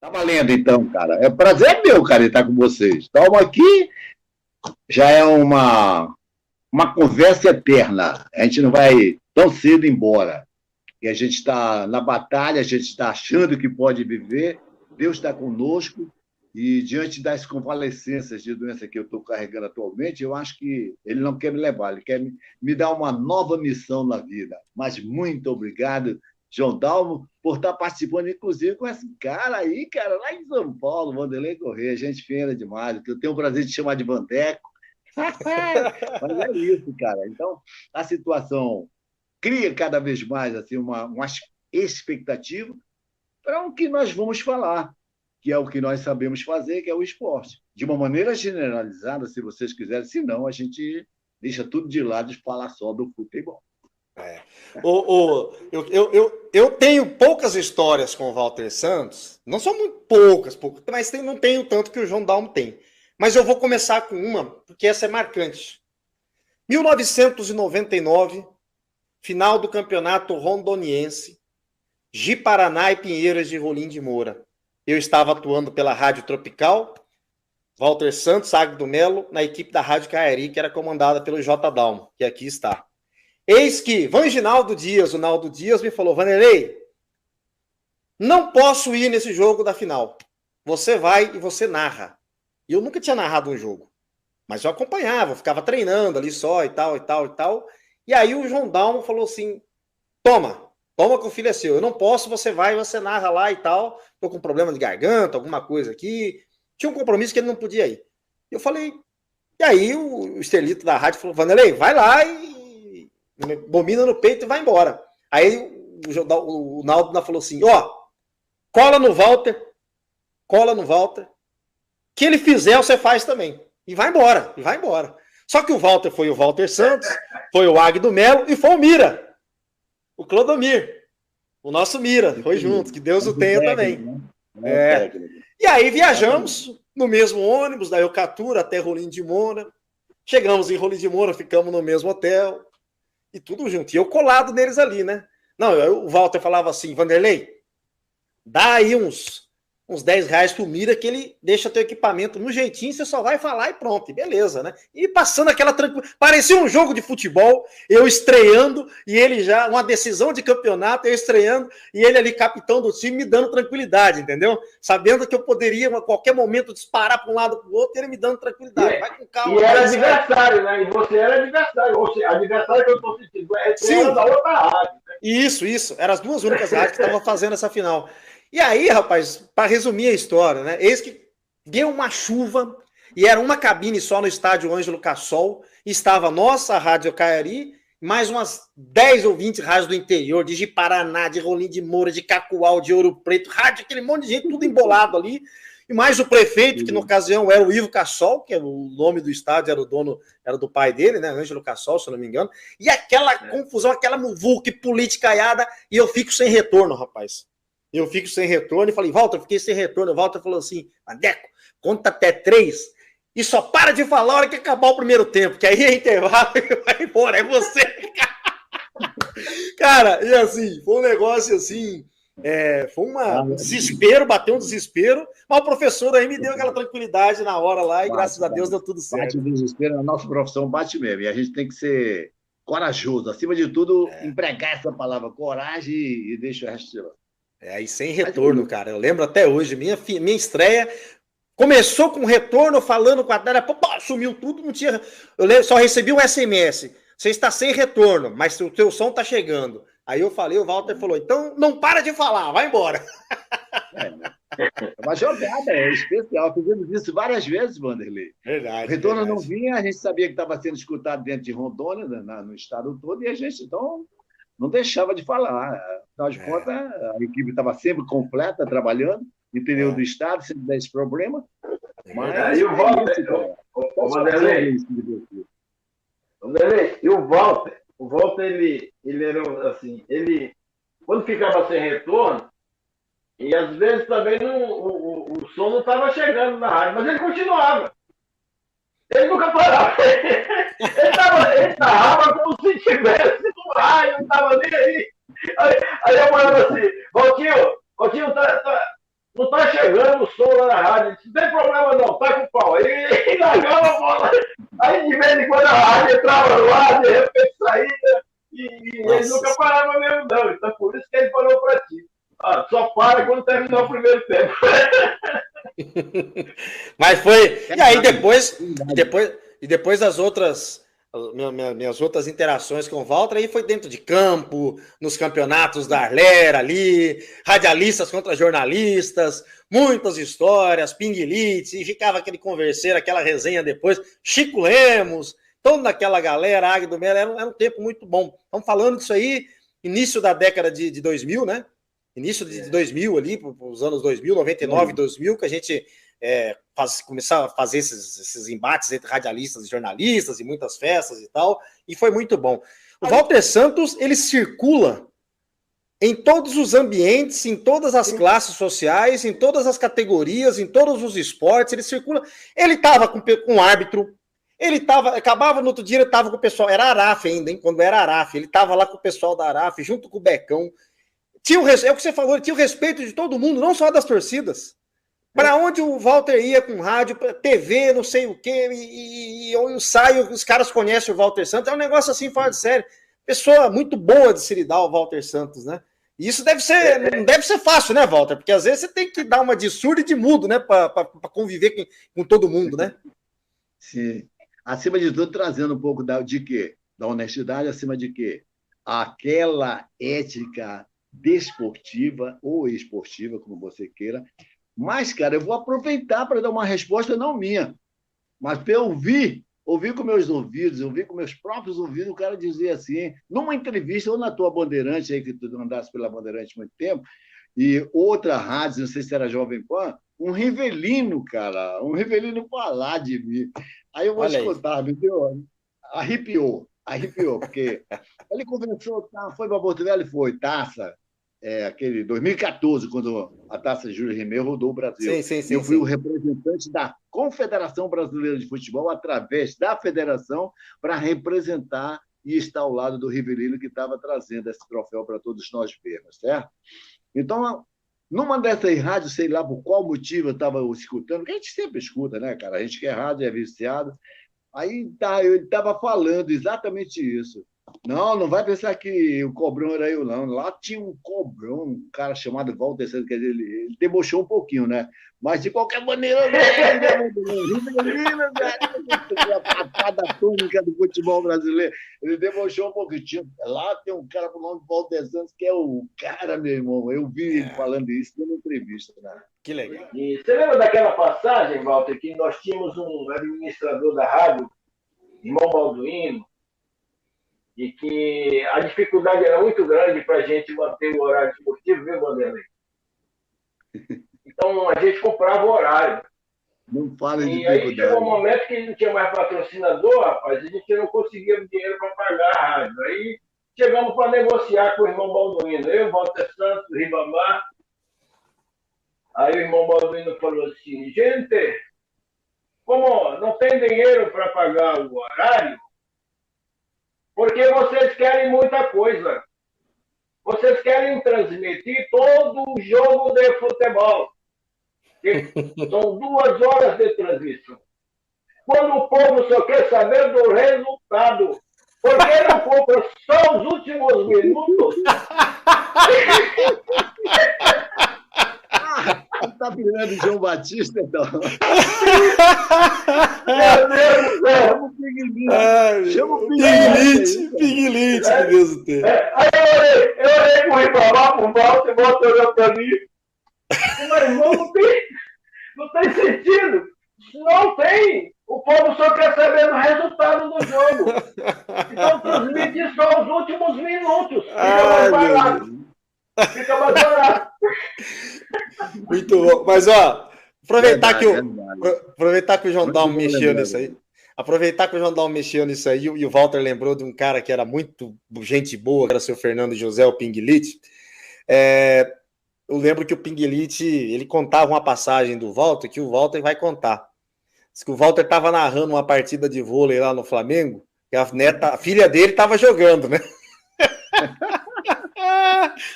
Tá valendo então, cara. É prazer meu, cara, estar com vocês. Estamos aqui, já é uma conversa eterna. A gente não vai tão cedo embora. E a gente está na batalha, a gente está achando que pode viver. Deus está conosco. E diante das convalescenças de doença que eu estou carregando atualmente, eu acho que ele não quer me levar, ele quer me dar uma nova missão na vida. Mas muito obrigado, João Dalmo, por estar participando, inclusive, com esse cara aí, cara, lá em São Paulo, Vanderlei Corrêa, gente fina demais, que eu tenho o prazer de chamar de Vandeco. Mas é isso, cara. Então, a situação cria cada vez mais assim, uma expectativa para o que nós vamos falar, que é o que nós sabemos fazer, que é o esporte. De uma maneira generalizada, se vocês quiserem, senão a gente deixa tudo de lado e fala só do futebol. É. Eu tenho poucas histórias com o Walter Santos, não são muito poucas, mas não tenho tanto que o João Dalmo tem. Mas eu vou começar com uma, porque essa é marcante. 1999, final do campeonato rondoniense, Ji-Paraná e Pinheiros de Rolim de Moura. Eu estava atuando pela Rádio Tropical, Walter Santos, Agdo Melo, na equipe da Rádio Caeri, que era comandada pelo J. Dalmo, que aqui está. Eis que Vanginaldo Dias, o Naldo Dias, me falou: Vanderlei, não posso ir nesse jogo da final. Você vai e você narra. E eu nunca tinha narrado um jogo, mas eu acompanhava, eu ficava treinando ali só e tal, e tal, e tal. E aí o João Dalmo falou assim: toma que o filho é seu. Eu não posso, você vai, você narra lá e tal. Tô com problema de garganta, alguma coisa aqui. Tinha um compromisso que ele não podia ir. Eu falei, e aí o Estelito da rádio falou: Vanderlei, vai lá e domina no peito e vai embora. Aí o Naldo falou assim: ó, cola no Walter, que ele fizer, você faz também. E vai embora. Só que o Walter foi o Walter Santos, foi o Agdo Melo e foi o Mira. O Clodomir, o nosso Mira, foi junto, que Deus o tenha também. É. E aí viajamos no mesmo ônibus, da Eucatura até Rolim de Moura. Chegamos em Rolim de Moura, ficamos no mesmo hotel e tudo junto. E eu colado neles ali, né? Não, o Walter falava assim: Vanderlei, dá aí uns R$10 pro Mira que ele deixa teu equipamento no jeitinho, você só vai falar e pronto, e beleza, né? E passando aquela tranquilidade, parecia um jogo de futebol, eu estreando e ele já, uma decisão de campeonato, eu estreando e ele ali capitão do time me dando tranquilidade, entendeu? Sabendo que eu poderia a qualquer momento disparar para um lado para o outro, ele me dando tranquilidade. Vai com calma. E era adversário, né? E você era adversário. Ou seja, adversário que eu estou sentindo é da outra rádio. Né? Isso. Eram as duas únicas rádios que estavam fazendo essa final. E aí, rapaz, para resumir a história, né? Eis que deu uma chuva e era uma cabine só no estádio Ângelo Cassol. Estava nossa Rádio Caeri, mais umas 10 ou 20 rádios do interior, de Ji-Paraná, de Rolim de Moura, de Cacoal, de Ouro Preto, rádio, aquele monte de gente, tudo embolado ali. E mais o prefeito, que na ocasião era o Ivo Cassol, que é o nome do estádio, era o dono, era do pai dele, né? Ângelo Cassol, se eu não me engano. E aquela confusão, aquela muvuca politicaiada, e eu fico sem retorno, rapaz. Eu fico sem retorno e falei: Walter, eu fiquei sem retorno. O Walter falou assim: Vandeco, conta até 3 e só para de falar a hora que acabar o primeiro tempo, que aí é intervalo e vai embora, é você. Cara, e assim, foi um negócio assim, foi um desespero, bateu um desespero, mas o professor aí me deu aquela tranquilidade na hora lá e graças a Deus deu tudo certo. Bate o desespero, na nossa profissão bate mesmo, e a gente tem que ser corajoso, acima de tudo, empregar essa palavra coragem e deixa o resto de lá. Aí sem retorno, cara. Eu lembro até hoje, minha estreia começou com retorno, falando com a tela, sumiu tudo, não tinha. Só recebi um SMS. Você está sem retorno, mas o teu som está chegando. Aí eu falei, o Walter falou: então não para de falar, vai embora. É uma jogada, especial. Fizemos isso várias vezes, Vanderlei. Verdade. O retorno não vinha, a gente sabia que estava sendo escutado dentro de Rondônia, no estado todo, e a gente então não deixava de falar. Afinal de contas, a equipe estava sempre completa, trabalhando, interior do estado, sem dar esse problema. Mas aí o Walter, Vanderlei, e o Walter, ele era assim, ele, quando ficava sem retorno, e às vezes também o som não estava chegando na rádio, mas ele continuava. Ele nunca parava. Ele narrava como se tivesse no rádio, não estava nem aí. Aí eu falava assim: Valtinho, não tá chegando o som lá na rádio. Não tem problema não, tá com pau. Ele largava a bola. Aí de vez em quando a rádio entrava lá, de repente saía, e ele nunca parava mesmo não. Então por isso que ele falou pra ti. Só para quando terminar o primeiro tempo. Mas foi. E aí depois as outras. Minhas outras interações com o Walter aí foi dentro de campo, nos campeonatos da Arlera ali, radialistas contra jornalistas, muitas histórias, pinguilite, e ficava aquele converseiro, aquela resenha depois, Chico Lemos, toda aquela galera, Águia do Melo, era um tempo muito bom. Estamos falando disso aí, início da década de 2000, né? Início de 2000 ali, os anos 2000, 99, 2000, que a gente começar a fazer esses embates entre radialistas e jornalistas e muitas festas e tal, e foi muito bom. O Walter Santos, ele circula em todos os ambientes, em todas as classes sociais, em todas as categorias, em todos os esportes, ele circula. Ele estava com um árbitro, acabava no outro dia, ele estava com o pessoal, era Araf ainda, hein, quando era Araf, ele estava lá com o pessoal da Araf, junto com o Becão. É o que você falou, ele tinha o respeito de todo mundo, não só das torcidas. Para onde o Walter ia com rádio, TV, não sei o quê, e eu saio, os caras conhecem o Walter Santos, é um negócio assim, fora de série. Pessoa muito boa de se lidar, o Walter Santos, né? E isso não deve ser fácil, né, Walter? Porque às vezes você tem que dar uma de surdo e de mudo, né, para conviver com todo mundo, né? Sim. Acima de tudo, trazendo um pouco de quê? Da honestidade, acima de quê? Aquela ética desportiva ou esportiva, como você queira. Mas, cara, eu vou aproveitar para dar uma resposta não minha, mas para eu ouvir com meus ouvidos, ouvir com meus próprios ouvidos, o cara dizia assim, numa entrevista, ou na tua Bandeirante, aí que tu andasse pela Bandeirante há muito tempo, e outra rádio, não sei se era Jovem Pan, um Rivelino, cara, um Rivelino falar de mim. Aí eu vou escutar, viu? Arrepiou, porque ele conversou, foi para Porto Velho, foi, taça, aquele 2014, quando a Taça Júlio Rimet rodou o Brasil. Sim, eu fui o representante da Confederação Brasileira de Futebol, através da federação, para representar e estar ao lado do Rivelino, que estava trazendo esse troféu para todos nós vermos, certo? Então, numa dessas rádios, sei lá por qual motivo eu estava escutando, que a gente sempre escuta, né, cara? A gente que é rádio, é viciado. Aí ele estava falando exatamente isso. Não vai pensar que o cobrão era eu, não. Lá tinha um cobrão, um cara chamado Walter Santos, quer dizer, ele debochou um pouquinho, né? Mas, de qualquer maneira, a patada tônica do futebol brasileiro, ele debochou um pouquinho. Lá tem um cara com o nome de Walter Santos, que é o cara, meu irmão. Eu vi ele falando isso numa entrevista, né? Que legal. E você lembra daquela passagem, Walter, que nós tínhamos um administrador da rádio, irmão Balduino, e que a dificuldade era muito grande para a gente manter o horário esportivo, viu, Vanderlei? Então, a gente comprava o horário. Não fala de dificuldade. E aí chegou um momento que não tinha mais patrocinador, rapaz, a gente não conseguia dinheiro para pagar a rádio. Aí chegamos para negociar com o irmão Balduino, eu, Walter Santos, Ribamar. Aí o irmão Balduino falou assim, gente, como não tem dinheiro para pagar o horário, porque vocês querem muita coisa. Vocês querem transmitir todo o jogo de futebol. São 2 horas de transmissão. Quando o povo só quer saber do resultado, por que não compra só os últimos minutos? Tá virando João Batista, então. Chama o Piguilite. Chama o Piguilite, que Deus tem. Aí eu olhei pro Ribamar, pro Walter, e Walter olhou pra mim. Mas, irmão, não tem sentido. Não tem. O povo só quer saber do resultado do jogo. Então, transmite só os últimos minutos. Fica mais barato. Muito bom. Mas, ó, aproveitar que o João Dalmo mexeu nisso aí. Aproveitar que o João Dalmo mexeu nisso aí e o Walter lembrou de um cara que era muito gente boa, que era o seu Fernando José, o Pinguilite. Eu lembro que o Pinguilite, ele contava uma passagem do Walter, que o Walter vai contar. Diz que o Walter estava narrando uma partida de vôlei lá no Flamengo, e a filha dele estava jogando, né?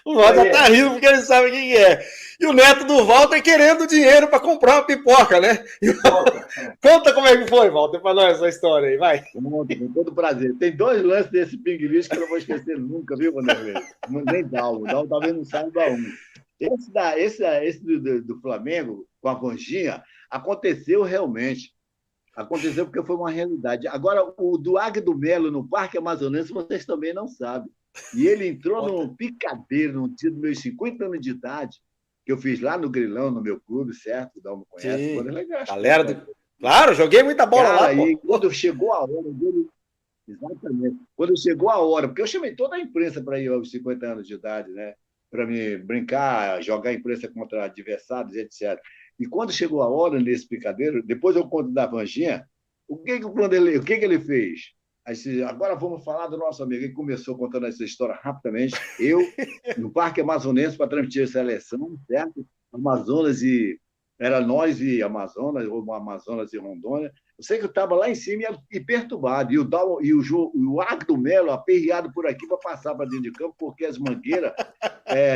O Walter tá rindo porque ele sabe quem é. E o neto do Walter querendo dinheiro para comprar uma pipoca, né? Conta como é que foi, Walter, para nós essa história aí, vai. Com todo prazer. Tem 2 lances desse pinguilite que eu não vou esquecer nunca, viu, Vanderlei? Nem Dalmo. Dalmo talvez não saiba um. Esse do Flamengo, com a Vanginha, aconteceu realmente. Aconteceu porque foi uma realidade. Agora, o do Agdo Melo no Parque Amazonense, vocês também não sabem. E ele entrou num picadeiro, num dia dos meus 50 anos de idade, que eu fiz lá no Grilão, no meu clube, certo? O Dalmo conhece. Sim. Legal, galera do... Claro, joguei muita bola cara, lá, pô. E quando chegou a hora dele... Exatamente. Quando chegou a hora, porque eu chamei toda a imprensa para ir aos 50 anos de idade, né? Para me brincar, jogar a imprensa contra adversários, etc. E quando chegou a hora nesse picadeiro, depois eu conto da Vanginha, o que ele fez? Aí, agora vamos falar do nosso amigo. Ele começou contando essa história rapidamente. Eu, no Parque Amazonense, para transmitir a seleção, certo? Amazonas e... Era nós e Amazonas, ou Amazonas e Rondônia. Eu sei que eu estava lá em cima e perturbado. E o Agdo Melo aperreado por aqui para passar para dentro de campo, porque as mangueiras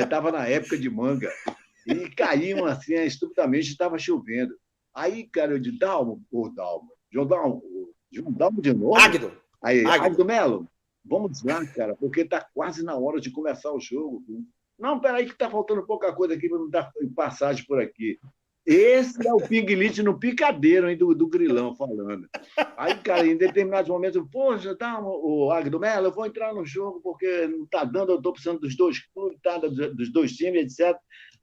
estavam na época de manga. E caíam assim, estupidamente, estava chovendo. Aí, cara, eu disse, João Dalmo de novo? Agdo Melo, vamos lá, cara, porque está quase na hora de começar o jogo. Não, peraí que está faltando pouca coisa aqui para não dar passagem por aqui. Esse é o pinguilite no picadeiro, hein, do Grilão falando. Aí, cara, em determinados momentos, poxa, o Agdo Melo, eu vou entrar no jogo porque não está dando, eu estou precisando dos 2 clubes, dos 2 times, etc.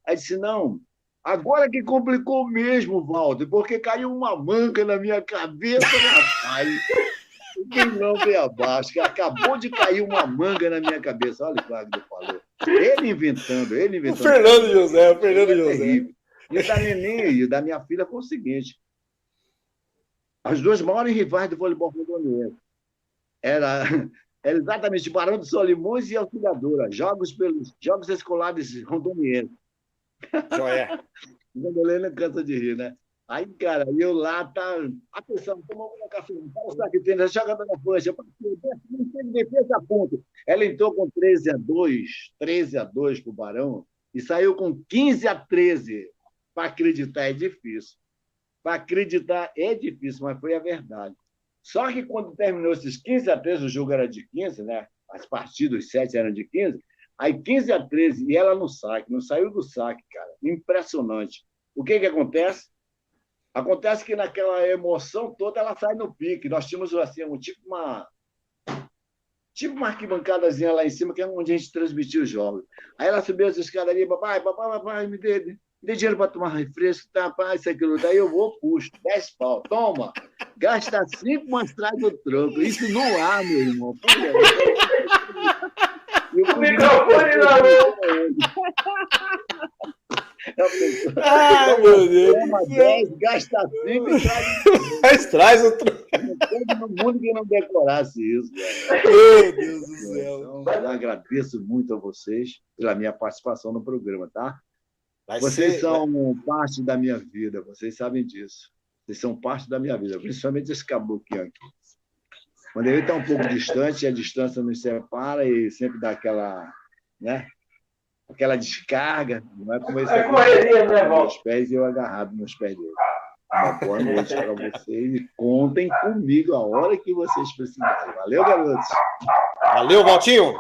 Aí disse, não, agora que complicou mesmo, Walter, porque caiu uma manga na minha cabeça, rapaz. O Grilão veio abaixo, que acabou de cair uma manga na minha cabeça. Olha o que o Agdo falou. Ele inventando. O Fernando José. Terrível. E da neném e da minha filha foi o seguinte: as 2 maiores rivais do voleibol rondoniense era exatamente Barão de Solimões e Auxiliadora, jogos escolares rondonienses. Joé. Vanderlei não cansa de rir, né? Aí, cara, eu lá, atenção, tomou uma café, para o saque de tênis, jogador da faixa, não teve defesa a ponto. Ela entrou com 13-2 para o Barão e saiu com 15-13. Para acreditar é difícil. Mas foi a verdade. Só que quando terminou esses 15-13, o jogo era de 15, né? As partidas, os 7 eram de 15, aí 15-13, e ela no saque, não saiu do saque, cara. Impressionante. O que acontece? Acontece que naquela emoção toda ela sai no pique. Nós tínhamos assim, tipo uma arquibancadazinha lá em cima, que é onde a gente transmitia os jogos. Aí ela subiu as escadarias, papai, me dê dinheiro para tomar refresco, tá, pai, isso, aquilo. Daí eu vou, puxo, 10 pau, toma, gasta 5, mas traz o troco. Isso não há, meu irmão. O microfone na mão. Ai, meu Deus. Toma 10, gasta 5 e mas traz o troco. Todo mundo que não decorasse isso, cara. Meu Deus do céu. Então, eu agradeço muito a vocês pela minha participação no programa, tá? Vocês são parte da minha vida, vocês sabem disso. Vocês são parte da minha vida, principalmente esse caboclinho aqui. Quando ele está um pouco distante, a distância nos separa e sempre dá aquela, né? Aquela descarga. Não é como esse aqui, correria, né, Val? meus pés e eu agarrado nos pés dele. Uma boa noite para vocês e contem comigo a hora que vocês precisarem. Valeu, garotos. Valeu, Valtinho.